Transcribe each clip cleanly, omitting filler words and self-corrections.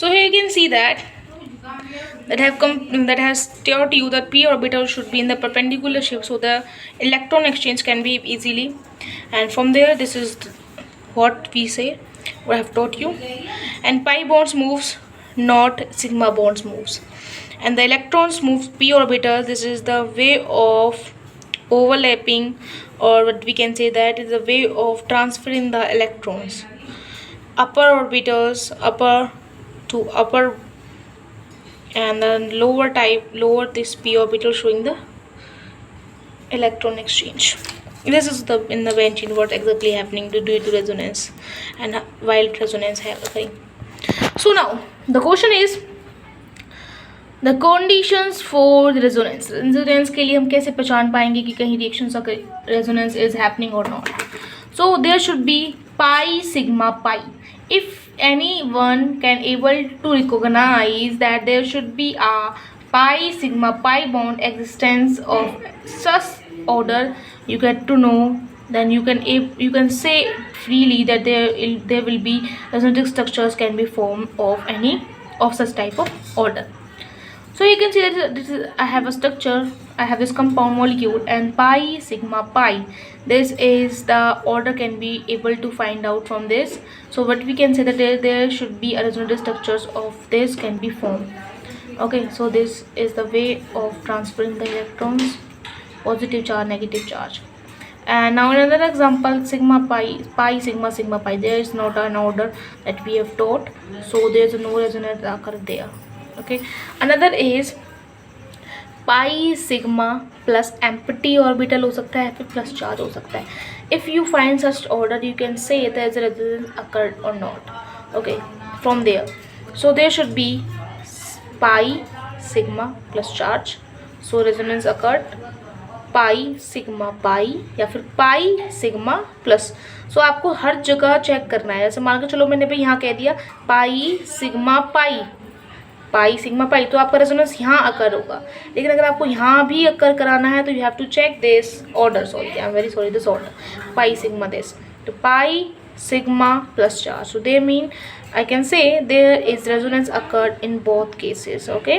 So here you can see that that has taught you that p orbital should be in the perpendicular shape so the electron exchange can be easily. And from there, this is what we say, what I have taught you. And pi bonds moves, not sigma bonds moves. And the electrons move p orbital. This is the way of overlapping, or what we can say that is the way of transferring the electrons. Upper orbitals, upper to upper, and then lower this p orbital, showing the electron exchange. This is the in the benching what exactly happening due to resonance and while resonance occurring. So now the question is the conditions for the resonance. Resonance के लिए हम कैसे पहचान पाएंगे कि कहीं reactions or resonance is happening or not. So there should be pi sigma pi. If anyone can able to recognize that there should be a pi sigma pi bond existence of such order, you get to know, then you can say freely that there will be resonating structures can be formed of any of such type of order. So you can see that this is, I have a structure, I have this compound molecule and pi sigma pi. This is the order can be able to find out from this. So what we can say that there should be a resonating structures of this can be formed. Okay, so this is the way of transferring the electrons, positive charge, negative charge. And now another example, sigma pi sigma sigma pi. There is not an order that we have taught, so there is no resonance occur there. Okay, another is pi sigma plus empty orbital हो सकता है, फिर plus charge हो सकता है. If you find such order, you can say there is a resonance occurred or not. Okay, from there, so there should be pi sigma plus charge, so resonance occurred pi sigma पाई या फिर पाई sigma plus. सो आपको हर जगह check करना है. जैसे मान के चलो मैंने भी यहाँ कह दिया पाई सिग्मा पाई, पाई सिग्मा पाई, तो आपका रेजोनेंस यहाँ अकर होगा. लेकिन अगर आपको यहाँ भी अकर कराना है तो you have to check this order. Sorry, I am very sorry, this order pi sigma this. तो pi sigma plus charge, so they mean I can say there is resonance occurred in both cases. Okay,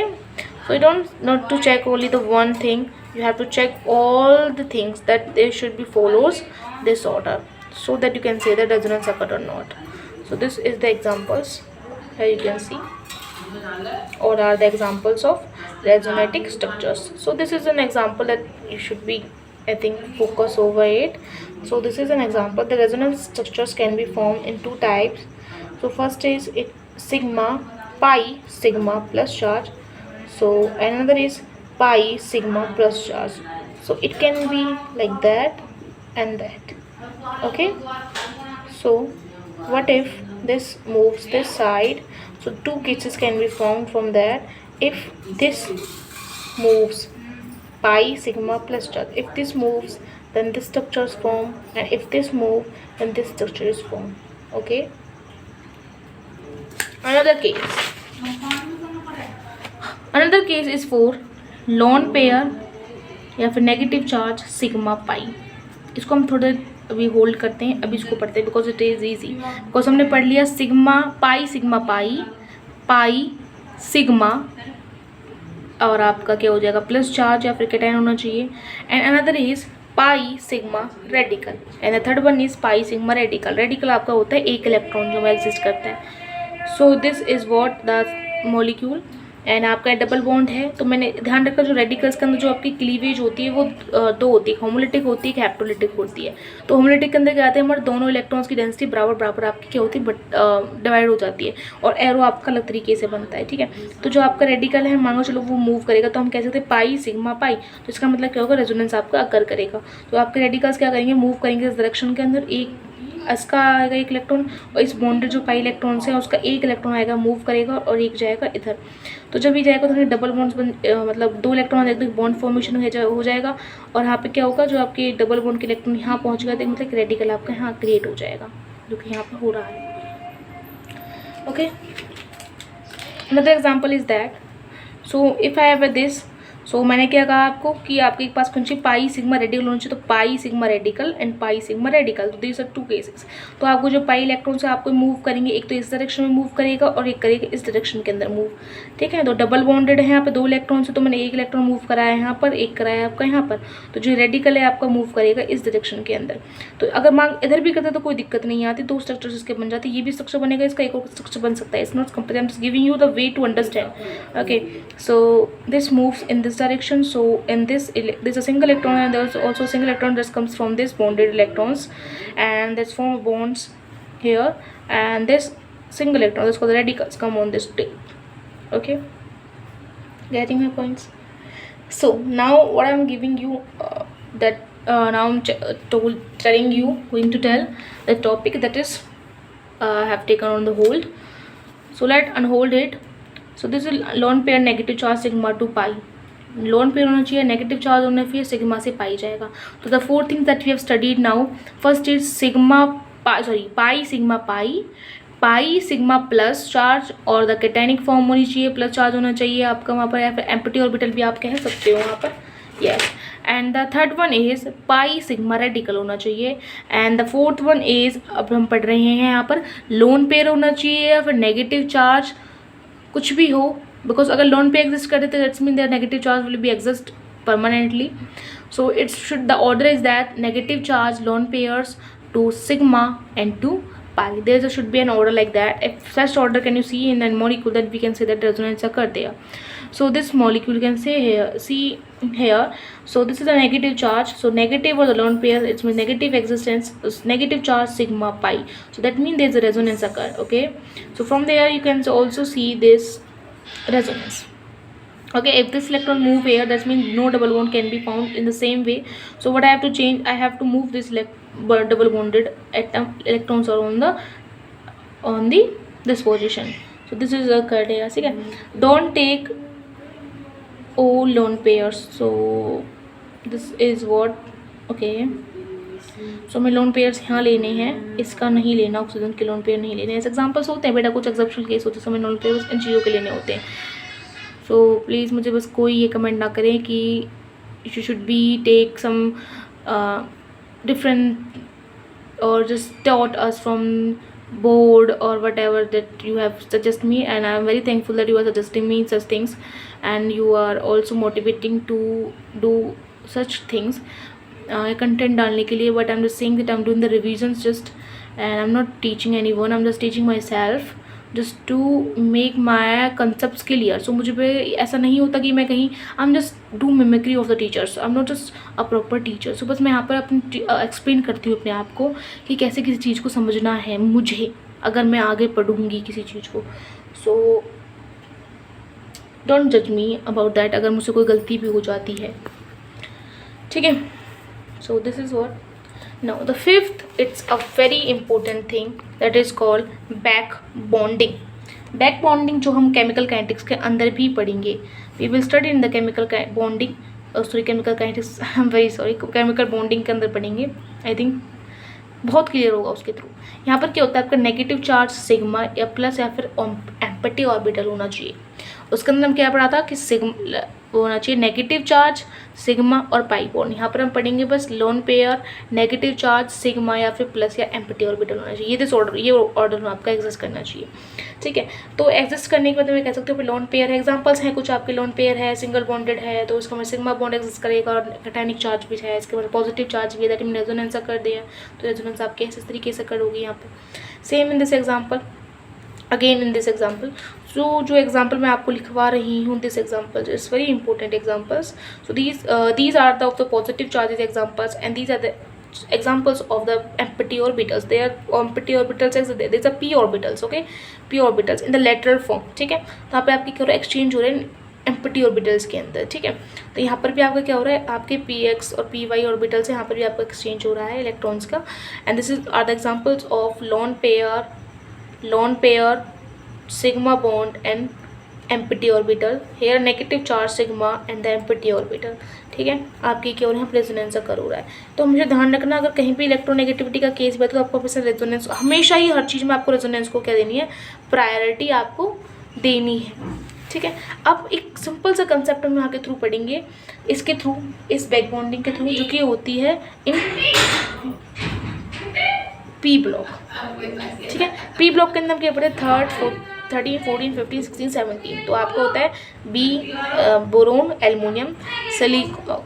so you don't not to check only the one thing, you have to check all the things that they should be follows this order so that you can say that resonance occurred or not. So this is the examples. Here you can see or are the examples of resonating structures. So this is an example that you should be, I think, focus over it. So this is an example. The resonance structures can be formed in two types. So first is it sigma pi sigma plus charge. So another is pi sigma plus charge. So it can be like that and that. Okay, so what if this moves this side? So two cases can be formed from that. If this moves pi sigma plus charge, if this moves then this structure is formed, and if this move then this structure is formed. Okay, another case is for lone pair या फिर negative charge sigma pi. इसको हम थोड़े अभी hold करते हैं, अभी इसको पढ़ते हैं because it is easy. Because हमने पढ़ लिया सिग्मा पाई पाई सिग्मा, और आपका क्या हो जाएगा प्लस चार्ज या फिर कैटायन होना चाहिए. And another is pi sigma radical, and the third one is pi sigma radical. Radical आपका होता है एक इलेक्ट्रॉन जो में एग्जिस्ट करता है. So this is what the molecule. And आपका डबल बॉन्ड है, तो मैंने ध्यान रखा जो रेडिकल्स के अंदर जो आपकी क्लीवेज होती है वो दो होती है, होमोलिटिक होती है, एक हैप्टोलिटिक होती है. तो होमोलिटिक के अंदर क्या आते हैं, हमारे दोनों इलेक्ट्रॉन्स की डेंसिटी बराबर आपकी क्या होती है, बट डिवाइड हो जाती है और एरो आपका अलग तरीके से बनता है. ठीक है, तो जो आपका रेडिकल है मानो चलो वो मूव करेगा तो हम कह सकते हैं पाई सिग्मा पाई. तो इसका मतलब क्या होगा, रेजोनेंस आपका अकर करेगा. तो आपके रेडिकल्स क्या करेंगे, मूव करेंगे इस डायरेक्शन के अंदर. एक इसका आएगा एक इलेक्ट्रॉन और इस बॉन्डेड जो पाई इलेक्ट्रॉन्स है उसका एक इलेक्ट्रॉन आएगा मूव करेगा और एक जाएगा इधर. तो जब ये जाएगा तो डबल बॉन्ड्स मतलब दो इलेक्ट्रॉन एक बॉन्ड फॉर्मेशन हो जाएगा. और यहाँ पे क्या होगा, जो आपके डबल बॉन्ड के इलेक्ट्रॉन यहाँ पहुँच गया तो मतलब रेडिकल आपका यहाँ क्रिएट हो जाएगा, जो कि यहाँ पे हो रहा है. Okay, another example is that, so if I have this सो मैंने क्या कहा आपको कि आपके पास कौन सी पाई सिग्मा रेडिकल होना चाहिए, तो pi sigma radical and pi sigma radical, तो दीज आर 2 केसेस। तो आपको जो पाई इलेक्ट्रॉन से आपको मूव करेंगे, एक तो इस डायरेक्शन में मूव करेगा और एक करेगा इस डायरेक्शन के अंदर मूव, ठीक है। तो डबल बॉन्डेड है यहाँ पे 2 इलेक्ट्रॉन से, तो मैंने एक इलेक्ट्रॉन मूव कराया है यहाँ पर, एक कराया आपका यहाँ पर, तो जो रेडिकल है आपका मूव करेगा इस डायरेक्शन के अंदर। तो अगर मांग इधर भी करते तो कोई दिक्कत नहीं आती, 2 स्ट्रक्चर इसके बन जाते, ये भी स्ट्रक्चर बनेगा, इसका एक और स्ट्रक्चर बन सकता है। It's not compulsory, I am just giving you the way to understand. Okay, so this moves in this direction, so in this there's a single electron and there's also a single electron that comes from this bonded electrons, and this form bonds here, and this single electron, that's called the radicals, come on this tape. Okay, getting my points? So now what I'm giving you now I'm telling you, going to tell the topic that is I have taken on the hold. So let unhold it. So this is lone pair negative charge sigma to pi. Lone pair होना चाहिए, negative charge होना चाहिए, sigma से pi जाएगा। तो the 4 things that we have studied now, first is pi sigma pi sigma plus charge, और the cationic form होनी चाहिए, प्लस चार्ज होना चाहिए आपका वहाँ पर, या फिर एम्प्टी ऑर्बिटल भी आप कह सकते हो वहाँ पर, yes. And the third one is pi sigma radical होना चाहिए, and the fourth one is, अब हम पढ़ रहे हैं यहाँ पर, लोन पेयर होना चाहिए या फिर नेगेटिव चार्ज, कुछ भी हो, बिकॉज अगर लोन पे एग्जिस्ट करते तो that's mean their negative charge will be exist permanently. So it's should the order is that negative charge lone pairs to sigma and to pi. There should be an order like that. If such order can you see in a molecule, then we can say that resonance occurred there. So this molecule you can say here, see here, so this is a negative charge, so negative or the lone pair, it's means negative existence, negative charge sigma pi, so that means there's a resonance occur. Okay, so from there you can also see this resonance. Okay, if this electron move here, that means no double bond can be found in the same way. So what I have to change, I have to move this double bonded atom electrons are on the this position. So this is occurred here. ठीक है, don't take all lone pairs. So this is what, okay, so हमें lone pairs यहाँ लेने हैं, इसका नहीं लेना, oxygen के लोन पेयर नहीं लेने। ऐसे एग्जाम्पल्स होते हैं बेटा, कुछ एक्सेप्शनल केस होते हैं, हमें लोन पेयर्स इन चीज़ों के लेने होते हैं। सो प्लीज़ मुझे बस कोई ये कमेंट ना करें कि you should be take some different or just taught us from board or whatever that you have suggest me, and I am very thankful that you are suggesting me such things and you are also motivating to do such things content डालने के लिए. But I'm just saying that I'm doing the revisions just, and I'm not teaching anyone, I'm just teaching myself just to make my concepts clear. So मुझे पे ऐसा नहीं होता कि मैं कहीं I'm just do mimicry of the teachers, I'm not just a proper teacher. So बस मैं यहाँ पर अपनी एक्सप्लेन करती हूँ अपने आप को कि कैसे किसी चीज़ को समझना है मुझे, अगर मैं आगे पढ़ूँगी किसी चीज़ को. So don't judge me about that अगर मुझसे कोई गलती भी हो जाती है, ठीक है. So this is what. Now the fifth, it's a very important thing that is called back bonding. Back bonding जो हम chemical kinetics के अंदर भी पढ़ेंगे. We will study in the chemical bonding, chemical kinetics, I'm very sorry, chemical bonding के अंदर पढ़ेंगे. I think बहुत क्लियर होगा उसके थ्रू. यहाँ पर क्या होता है, आपका नेगेटिव चार्ज सिग्मा या प्लस या फिर एम्प्टी ऑर्बिटल होना चाहिए. उसके अंदर हम क्या पढ़ा था कि सिग्मा होना चाहिए नेगेटिव चार्ज सिग्मा और पाई बॉन्ड. यहाँ पर हम पढ़ेंगे बस lone pair, negative charge sigma या फिर प्लस या एम्प्टी ऑर्बिटल होना चाहिए. ये ऑर्डर में आपका एग्जिस्ट करना चाहिए, ठीक है. तो एग्जिस्ट करने के बाद मैं कह सकते हो लोन पेयर है. एग्जांपल्स हैं कुछ आपके, लोन पेयर है, सिंगल बॉन्डेड है, तो उसका सिग्मा बॉन्ड एग्जिस्ट करेगा और कैटायनिक चार्ज भी है, इसके बाद पॉजिटिव चार्ज भी है, दैट मीन रेजोनेंस कर दिया, तो रेजोनेंस आपके इस तरीके से कर होगी यहाँ पर. Same in this example, again in this example. जो एग्जाम्पल मैं आपको लिखवा रही हूँ, this example it's very important examples. So these are the of the positive charges examples, and these are the examples of the empty orbitals. They are empty orbitals, there is a p orbitals, okay, p orbitals in the lateral form, ठीक है. तो यहाँ पे आपकी क्या हो रहा है, एक्सचेंज हो रहे हैं एम्प्टी ऑर्बिटल्स के अंदर, ठीक है. तो यहाँ पर भी आपका क्या हो रहा है, आपके पी एक्स और पी वाई ऑर्बिटल्स यहाँ पर भी आपका एक्सचेंज हो रहा है इलेक्ट्रॉन्स का. And this is are the examples of lone pair sigma bond and empty orbital. Here negative charge sigma and the empty orbital, ठीक है. आपकी क्या हो रहा है, रेजोनेंस अकर हो रहा है. तो हमें ध्यान रखना, अगर कहीं भी इलेक्ट्रोनेगेटिविटी का केस भी तो आपको हमेशा रेजोनेंस, हमेशा ही हर चीज़ में आपको रेजोनेंस को क्या देनी है, प्रायोरिटी आपको देनी है, ठीक है, अब एक सिंपल सा कंसेप्ट हम यहाँ के थ्रू पढ़ेंगे, इसके थ्रू, इस बैक बॉन्डिंग के थ्रू, जो कि होती है इन पी ब्लॉक। ठीक है, पी ब्लॉक के अंदर हम क्या पढ़े, 3rd 13 14 15 16 17। तो आपका होता है B boron aluminium,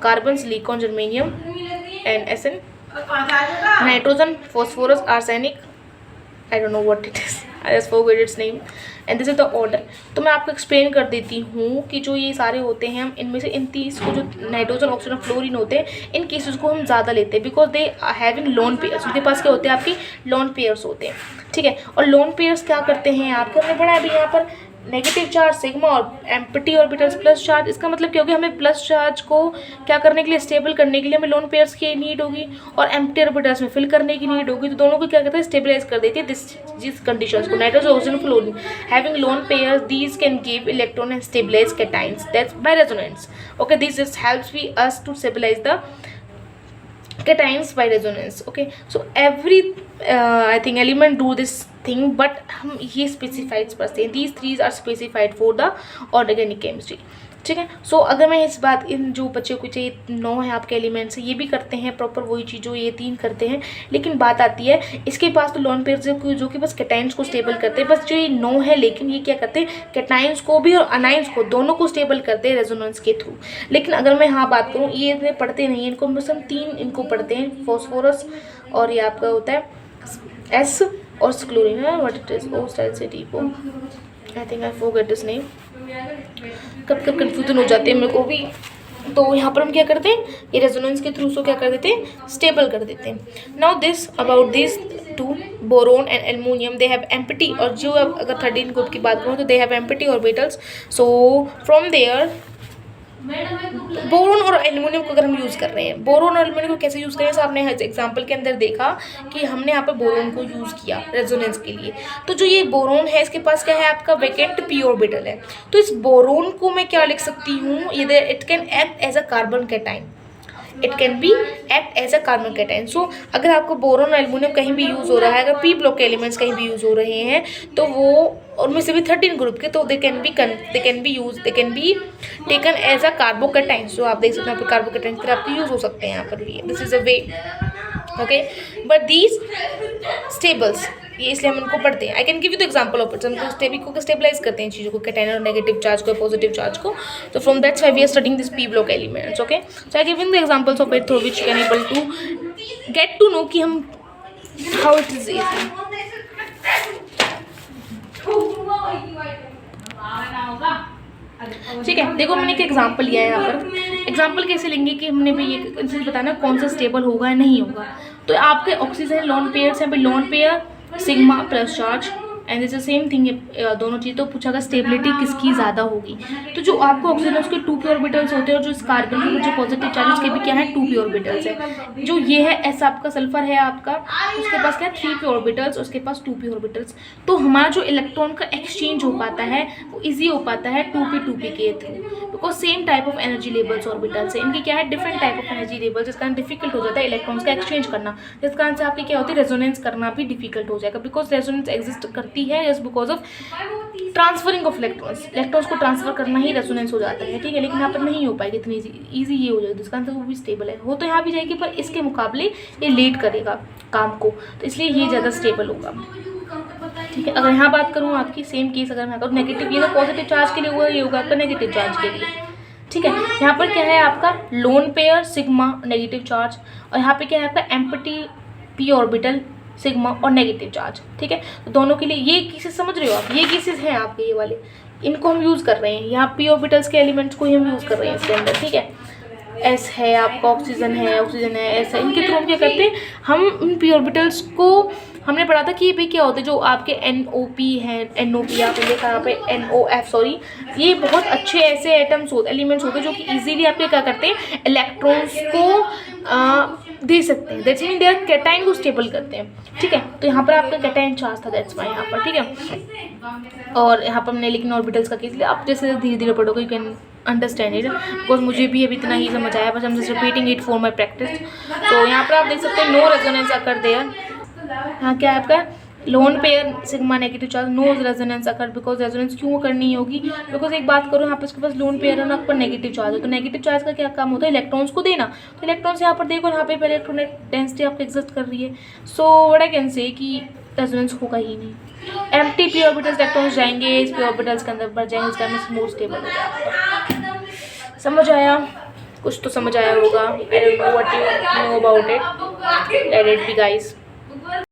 carbon silicon germanium and SN, nitrogen phosphorus arsenic, I don't know what it is, I just forgot its name and this is the order. तो मैं आपको एक्सप्लेन कर देती हूँ कि जो ये सारे होते हैं, हम इनमें से इन 30 को, जो नाइट्रोजन ऑक्सीजन फ्लोरीन होते हैं, इन केसेस को हम ज़्यादा लेते हैं because they having lone pairs. उनके पास क्या होते हैं, आपकी लोन पेयर्स होते हैं। ठीक है, और लोन पेयर्स क्या करते हैं आपके, हमने पढ़ा अभी यहाँ पर नेगेटिव चार्ज सिग्मा और एम्प्टी ऑर्बिटल्स प्लस चार्ज। इसका मतलब क्या होगा, हमें प्लस चार्ज को क्या करने के लिए, स्टेबल करने के लिए हमें लोन पेयर्स की नीड होगी और एम्प्टी ऑर्बिटल्स में फिल करने की नीड होगी। तो दोनों को क्या करते हैं, स्टेबलाइज कर देती है जिस कंडीशंस को। Nitrogen oxygen fluorine having lone pairs, these can give electron and stabilise cations that's by resonance. Okay, this just helps we us to stabilise the cations by resonance. Okay, so every I think element do this thing, but हम ये specified करते हैं, these 3 are specified for the organic chemistry. ठीक है, सो अगर मैं इस बात, इन जो बच्चों को चाहिए 9 है आपके एलिमेंट्स, ये भी करते हैं प्रॉपर वही चीज़ जो ये 3 करते हैं, लेकिन बात आती है इसके पास तो लोन पेयर्स जो कि बस कैटाइंस को स्टेबल करते हैं, बस जो ये 9 है, लेकिन ये क्या करते हैं, कैटाइंस को भी और अनाइंस को, दोनों को स्टेबल करते हैं रेजोनेंस के थ्रू। लेकिन अगर मैं यहाँ बात करूँ, ये इतने पढ़ते नहीं हैं, इनको बस हम 3 इनको पढ़ते हैं, फॉस्फोरस और ये आपका होता है एस और क्लोरीन है, व्हाट इट इज, ओ स्टाइल से डीपो, I think I forgot this name, कब कब कन्फ्यूजन हो जाते हैं मेरे को भी। तो यहाँ पर हम क्या करते हैं, ये रेजोनेंस के थ्रू सो क्या कर देते हैं, स्टेबल कर देते हैं। Now this about this 2 boron and aluminium, they have empty, और जो अगर 13 ग्रुप की बात करूँ तो they have empty orbitals. So from there boron और एल्युमिनियम को अगर हम यूज़ कर रहे हैं, बोरोन और एल्युमिनियम को कैसे यूज़ करें, आपने एग्जांपल के अंदर देखा कि हमने यहाँ पर बोरोन को यूज़ किया रेजोनेंस के लिए। तो जो ये बोरोन है, इसके पास क्या है, आपका वैकेंट पी ऑर्बिटल है। तो इस बोरोन को मैं क्या लिख सकती हूँ, ये it can act as a carbon cation, it can be act as a carbon cation. So अगर आपको बोरोन एल्युमिनियम कहीं भी यूज़ हो रहा है, अगर पी ब्लॉक के एलिमेंट्स कहीं भी यूज़ हो रहे हैं, तो वो उनमें से भी 13 ग्रुप के, तो they can be taken as a carbocation. So आप देख सकते हैं, यहाँ पे कार्बोकैटाइन की तरह आपके यूज़ हो सकते हैं यहाँ पर भी, this is a way. Okay, but these stables, ये इसलिए हम इनको पढ़ते हैं। I can give you the example of it, हम को स्टेबलाइज करते हैं चीज़ों को, कैटाइन और नेगेटिव चार्ज को, पॉजिटिव चार्ज को। तो from that's why we are studying this P block elements. Okay, so I giving the examples of it through which you can able to get to know कि हम how it is easy. ठीक है, देखो मैंने एक example लिया है यहाँ पर। एग्जांपल कैसे लेंगे कि हमने भी ये चीज़ बताना कौन सा स्टेबल होगा या नहीं होगा। तो आपके ऑक्सीजन लोन पेयर्स हैं, loan pair sigma plus charge and this same thing, दोनों चीज़। तो पूछा गया स्टेबिलिटी किसकी ज़्यादा होगी, तो जो आपको ऑक्सीजन उसके 2 p ऑर्बिटल्स होते हैं, और जो इस कार्बन के जो पॉजिटिव चार्जेस के भी क्या है 2 p ऑर्बिटल्स है। जो ये है ऐसा आपका सल्फर है आपका, उसके पास क्या है 3 p ऑर्बिटल्स, उसके पास 2 p ऑर्बिटल्स। तो हमारा जो इलेक्ट्रॉन का एक्सचेंज हो पाता है वो ईजी हो पाता है 2p के through, because same type of energy levels orbitals है, इनकी क्या है different type of energy levels, जिस कारण डिफिकल्ट हो जाता है इलेक्ट्रॉन्स का एक्सचेंज करना, जिस कारण से आपकी क्या होती है रेजोनेंस करना भी डिफिकल्ट हो जाएगा, बिकॉज रेजोनेंस एग्जिस्ट करती है just because of transferring of electrons को ट्रांसफर करना ही रेजोनेंस हो जाता है। ठीक है, लेकिन यहाँ पर नहीं हो पाएगी इतनी ईजी ये हो जाएगी, जिसका आंसर वो भी स्टेबल है, हो तो यहाँ भी जाएगी पर इसके मुकाबले ये लेट करेगा काम को, तो इसलिए ये ज़्यादा स्टेबल होगा। ठीक है, अगर यहाँ बात करूँ आपकी सेम केस, अगर मैं करूँ नेगेटिव, ये तो पॉजिटिव चार्ज के लिए हुआ, ये होगा आपका नेगेटिव चार्ज के लिए। ठीक है, यहाँ पर क्या है आपका lone pair sigma negative charge, और यहाँ पे क्या है आपका एम्प्टी पी ऑर्बिटल सिग्मा और नेगेटिव चार्ज। ठीक है, तो दोनों के लिए ये केसेस समझ रहे हो आप, ये केसेस हैं आपके ये वाले, इनको हम यूज़ कर रहे हैं यहाँ पी ऑर्बिटल्स के एलिमेंट्स को ही हम यूज़ कर रहे हैं इसके अंदर। ठीक है, एस है आपका, ऑक्सीजन है एस है, इनके थ्रू हम क्या करते हैं, हम इन पी ऑर्बिटल्स को, हमने पढ़ा था कि ये भी क्या होते हैं जो आपके NOP हैं, NOP आपने देखा यहाँ पे NOF सॉरी, ये बहुत अच्छे ऐसे एटम्स होते एलिमेंट्स होते हैं जो कि इजीली आपके क्या करते हैं इलेक्ट्रॉन्स को दे सकते हैं, that's mean they are cation को स्टेबल करते हैं। ठीक है, तो यहाँ पर आपका कैटाइन चार्ज था, दैट्स वाई यहाँ पर। ठीक है, और यहाँ पर हमने लेकिन ऑर्बिटल्स का केस लिया, आप जैसे धीरे धीरे पढ़ोगे you can understand it, because मुझे भी अभी इतना ही समझ आया, बस हम just repeating it for my practice. तो यहाँ पर आप देख सकते हैं नो रेजोनेंस अकर देयर, यहाँ क्या है आपका lone pair sigma negative charge no resonance occur, because resonance क्यों करनी होगी, बिकॉज एक बात करो यहाँ पर इसके पास लोन पेयर है ना, पर नेगेटिव चार्ज है, तो नेगेटिव चार्ज का क्या काम होता है, इलेक्ट्रॉन्स को देना, तो इलेक्ट्रॉन्स यहाँ पर देखो, यहाँ पे इलेक्ट्रॉनिक डेंसिटी आपको एग्जिस्ट कर रही है, so what I can say कि रेजोनेंस होगा ही नहीं। एम्प्टी पी ऑर्बिटल्स इलेक्ट्रॉन्स जाएंगे इस पी ऑर्बिटल्स के अंदर बढ़ जाएंगे, इसका मींस मोर स्टेबल हो जाएगा। समझ आया? कुछ तो समझ आया होगा। आई don't know what you know about it, let it be guys.